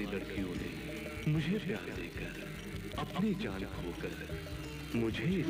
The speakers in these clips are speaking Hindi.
हमारी लड़कियों ने मुझे प्यार देकर अपनी जान खोकर मुझे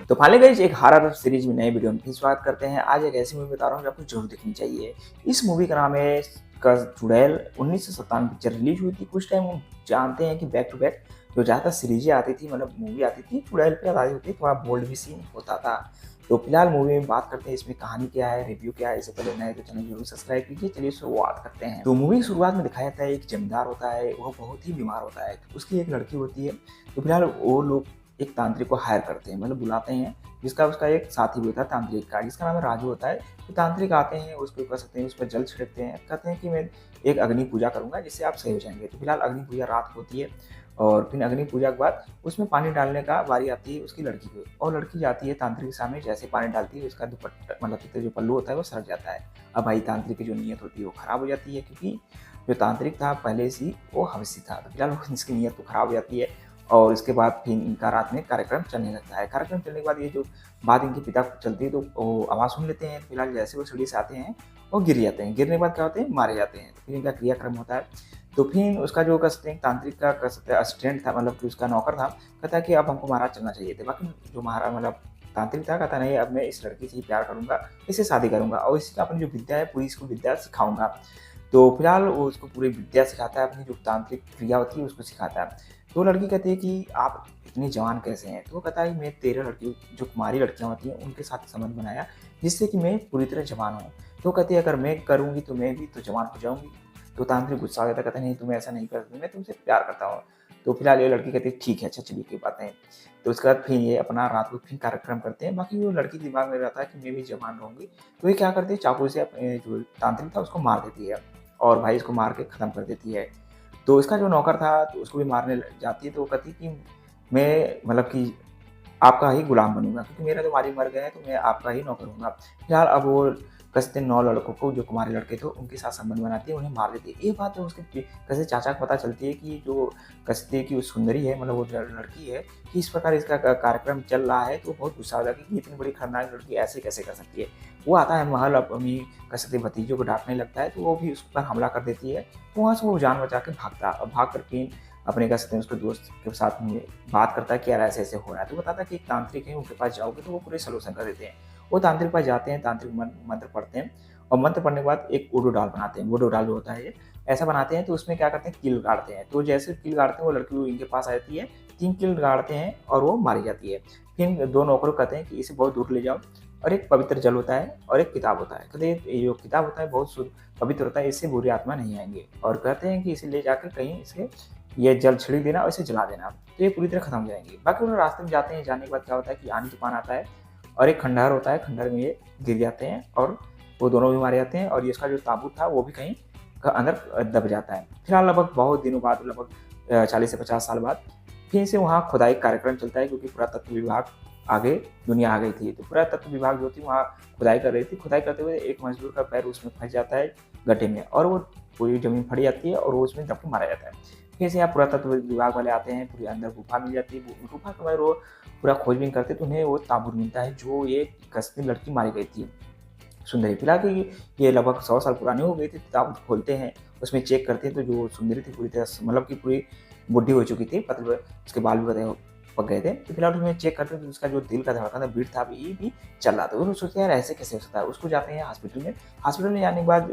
तो फाइनली गाइस एक हॉरर सीरीज में नए वीडियो में फिर स्वागत करते हैं। आज एक ऐसी मूवी बता रहा हूँ जो आपको जरूर देखनी चाहिए। इस मूवी का नाम है का चुड़ैल। 1997 पिक्चर रिलीज हुई थी। कुछ टाइम हम जानते हैं कि बैक टू बैक जो ज़्यादा सीरीजें आती थी, मतलब मूवी आती थी, चुड़ैल पे आधारित होती, थोड़ा बोल्ड भी सीन होता था। तो फिलहाल मूवी में बात करते हैं, इसमें कहानी क्या है, रिव्यू क्या है। इससे पहले नए तो चैनल जरूर सब्सक्राइब कीजिए। चलिए शुरुआत करते हैं। तो मूवी की शुरुआत में दिखाया जाता है एक जमींदार होता है, वो बहुत ही बीमार होता है। उसकी एक लड़की होती है। तो फिलहाल वो लोग एक तांत्रिक को हायर करते हैं, मतलब बुलाते हैं, जिसका उसका एक साथी भी होता है तांत्रिक का, जिसका नाम है राजू होता है। तो तांत्रिक आते हैं, उसको कर सकते हैं, उस पर जल छिड़कते हैं, कहते हैं कि मैं एक अग्नि पूजा करूंगा जिससे आप सही हो जाएंगे। तो फिलहाल अग्नि पूजा रात होती है और फिर अग्नि पूजा के बाद उसमें पानी डालने का बारी आती है उसकी लड़की को, और लड़की जाती है तांत्रिक के सामने। जैसे पानी डालती है उसका दुपट्टा, मतलब जो पल्लू होता है वो सरक जाता है। अब भाई तांत्रिक की जो नीयत होती है वो खराब हो जाती है, क्योंकि जो तांत्रिक था पहले से ही वो हवसी था। तो फिलहाल इसकी नीयत तो खराब हो जाती है। और इसके बाद फिर इनका रात में कार्यक्रम चलने लगता है। कार्यक्रम चलने के बाद ये जो बात इनके पिता को चलती है, तो वो आवाज़ सुन लेते हैं। फिलहाल जैसे वो सीढ़ी से आते हैं वो गिर जाते हैं। गिरने के बाद क्या होते हैं, मारे जाते हैं। फिर इनका क्रियाक्रम होता है। तो फिर उसका जो कह सकते हैं तांत्रिक का कह सकते हैं असिस्टेंट था, मतलब कि उसका नौकर था, कहता है कि अब हमको महाराज चलना चाहिए थे। बाकी जो महाराज मतलब तांत्रिक था, कहता नहीं, अब मैं इस लड़की से ही प्यार करूंगा, इससे शादी करूंगा और इसका अपनी जो विद्या है पूरी इसको विद्या सिखाऊंगा। तो फिलहाल वो उसको पूरी विद्या सिखाता है, अपनी जो तांत्रिक क्रिया होती है उसको सिखाता है। तो लड़की कहती है कि आप इतने जवान कैसे हैं। तो वो कहता है मैं 13 लड़की जो कुमारी लड़कियां होती हैं उनके साथ संबंध बनाया जिससे कि मैं पूरी तरह जवान हूँ। तो कहती है अगर मैं करूँगी तो मैं भी तो जवान हो जाऊँगी। तो तांत्रिक गुस्सा हो जाता है, कहता है नहीं तुम ऐसा नहीं करती, मैं तुमसे प्यार करता हूँ। तो फिलहाल ये लड़की कहती है ठीक है, अच्छा चलिए की बातें। तो उसके बाद फिर ये अपना रात को फिर कार्यक्रम करते हैं। बाकी वो लड़की के दिमाग में रहता है कि मैं भी जवान रहूँगी। तो ये क्या करती है, चाकू से अपने जो तांत्रिक था उसको मार देती है और भाई इसको मार के ख़त्म कर देती है। तो इसका जो नौकर था तो उसको भी मारने जाती है। तो वो कहती है कि मैं मतलब कि आपका ही गुलाम बनूँगा, क्योंकि मेरा तो मालिक मर गया है, तो मैं आपका ही नौकर हूँगा। फिलहाल अब वो कसते 9 लड़कों को, जो कुमारी लड़के थे उनके साथ संबंध बनाती है, उन्हें मार देती है। ये बात जो उसके कैसे चाचा को पता चलती है कि जो कसते की वो सुंदरी है, मतलब वो लड़की है, कि इस प्रकार इसका कार्यक्रम चल रहा है। तो वो बहुत गुस्सा हो जाती है कि इतनी बड़ी खतरनाक लड़की ऐसे कैसे कर सकती है। वो आता है महल, अपनी कसते भतीजों को डांटने लगता है, तो वो भी उस पर हमला कर देती है। तो वहाँ से वो जान बचा के भागता है और भाग कर फिर अपने कह सकते हैं उसके दोस्त के साथ में बात करता है कि यार ऐसे ऐसे हो रहा है। तो बताता है कि एक तांत्रिक है, उनके पास जाओगे तो वो पूरे सलूशन कर देते हैं। वो तांत्रिक पास जाते हैं, तांत्रिक मंत्र पढ़ते हैं और मंत्र पढ़ने के बाद एक वुडू डाल बनाते हैं। वुडू डाल जो होता है ये ऐसा बनाते हैं। तो उसमें क्या करते हैं, कील गाड़ते हैं। तो जैसे कील गाड़ते हैं वो लड़की इनके पास आ जाती है, 3 कील गाड़ते हैं और वो मारी जाती है। फिर 2 नौकरों कहते हैं कि इसे बहुत दूर ले जाओ, और एक पवित्र जल होता है और एक किताब होता है। कहते हैं ये जो किताब होता है बहुत शुद्ध पवित्र होता है, इससे बुरी आत्मा नहीं आएंगे। और कहते हैं कि इसे ले जाकर कहीं इसे ये जल छिड़क देना और इसे जला देना, तो ये पूरी तरह खत्म हो जाएंगे। बाकी वो रास्ते में जाते हैं, जाने के बाद क्या होता है कि आंधी तूफान आता है और एक खंडहर होता है। खंडहर में ये गिर जाते हैं और वो दोनों भी मारे जाते हैं, और इसका जो ताबूत था वो भी कहीं अंदर दब जाता है। फिलहाल लगभग बहुत दिनों बाद, लगभग 40 से 50 साल बाद फिर से वहाँ खुदाई कार्यक्रम चलता है, क्योंकि पुरातत्व विभाग आगे दुनिया आ गई थी। तो पुरातत्व विभाग जो थी वहाँ खुदाई कर रही थी। खुदाई करते हुए एक मजदूर का पैर उसमें फंस जाता है गड्ढे में, और वो पूरी जमीन फट जाती है और वो उसमें दब के मारा जाता है। फिर से यहाँ पुरातत्व विभाग वाले आते हैं, पूरी अंदर गुफा मिल जाती है। गुफा के बाद वो पूरा खोजबीन करते तो उन्हें वो ताबूत मिलता है जो ये कसती लड़की मारी गई थी, सुंदरी। फिलहाल ये लगभग 100 साल पुरानी हो गई थी। ताबूत खोलते हैं, उसमें चेक करते हैं, तो जो सुंदरी थी पूरी तरह मतलब कि पूरी बुढ़ी हो चुकी थी, पतले उसके बाल भी पक गए थे। तो फिलहाल उसमें चेक करते हैं तो उसका जो दिल का धड़कन था, बीट था, ये भी चल रहा था। तो सोचते हैं यार ऐसे कैसे हो सकता है। उसको जाते हैं हॉस्पिटल में। हॉस्पिटल में जाने के बाद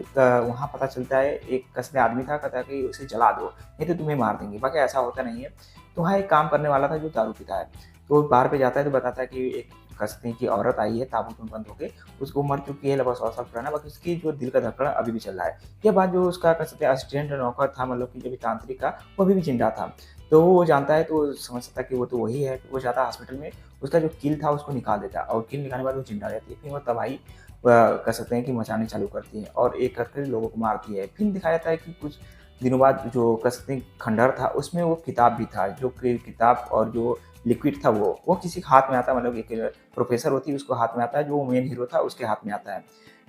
वहाँ पता चलता है एक कसने आदमी था, कहता है कि उसे जला दो नहीं तो तुम्हें मार देंगे। बाकी ऐसा होता नहीं है। तो वहाँ एक काम करने वाला था जो दारू पीता है, तो बाहर पे जाता है तो बताता है कि एक कसने की औरत आई है ताबूत में बंद होकर, उसको मर चुकी है, लगभग 100 साल पुराना, बाकी उसकी जो दिल का धड़कन अभी भी चल रहा है। यह बात जो उसका कह सकते हैं असिस्टेंट नौकर था, मतलब कि जो भी तांत्रिक का, वो अभी भी जिंदा था। तो वो जानता है, तो समझ सकता है कि वो तो वही है। तो वो जाता है हॉस्पिटल में, उसका जो कील था उसको निकाल देता है, और कील निकालने के बाद वो जिंदा रहती है। फिर वो तबाही कह सकते हैं कि मचाने चालू करती है और एक करके लोगों को मारती है। फिर दिखाया जाता है कि कुछ दिनों बाद जो कह सकते हैं खंडहर था उसमें वो किताब भी था, जो किताब और जो लिक्विड था वो किसी के हाथ में आता है, मतलब एक प्रोफेसर होती है उसको हाथ में आता है, जो मेन हीरो था उसके हाथ में आता है।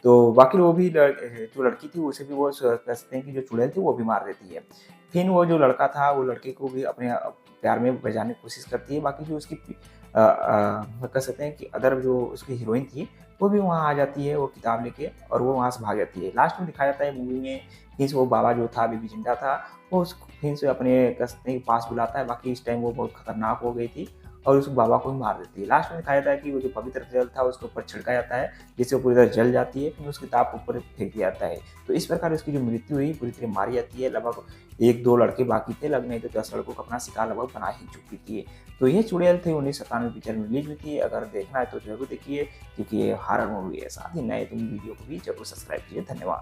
तो बाकी वो भी जो लड़की थी उसे भी वो कह सकते हैं कि जो चुड़ैल थी वो भी मार देती है। फिर वो जो लड़का था वो लड़के को भी अपने प्यार में बचाने की कोशिश करती है। बाकी जो उसकी कह सकते हैं कि अदर जो उसकी हीरोइन थी वो भी वहाँ आ जाती है वो किताब लेके और वो वहाँ से भाग जाती है। लास्ट में दिखाया जाता है मूवी में फिर से वो बाबा जो था बेबी जिंदा था वो उसको फिर से अपने कह सकते हैं कि पास बुलाता है। बाकी इस टाइम वो बहुत खतरनाक हो गई थी और उस बाबा को भी मार देती है। लास्ट में दिखाया जाता है कि वो जो पवित्र जल था उसके ऊपर छिड़का जाता है जिससे वो पूरी तरह जल जाती है, फिर उस किताब को ऊपर फेंक दिया जाता है। तो इस प्रकार उसकी जो मृत्यु हुई पूरी तरह मारी जाती है। लगभग 1-2 लड़के बाकी थे, नहीं तो 10 लड़कों को अपना शिकार लगभग बना ही चुकी थी। तो ये चुड़ैल थी 1997 पिक्चर में रिलीज हुई थी। अगर देखना है तो जरूर देखिए क्योंकि ये हॉरर मूवी है। साथ ही नए तुम वीडियो को भी जरूर सब्सक्राइब कीजिए। धन्यवाद।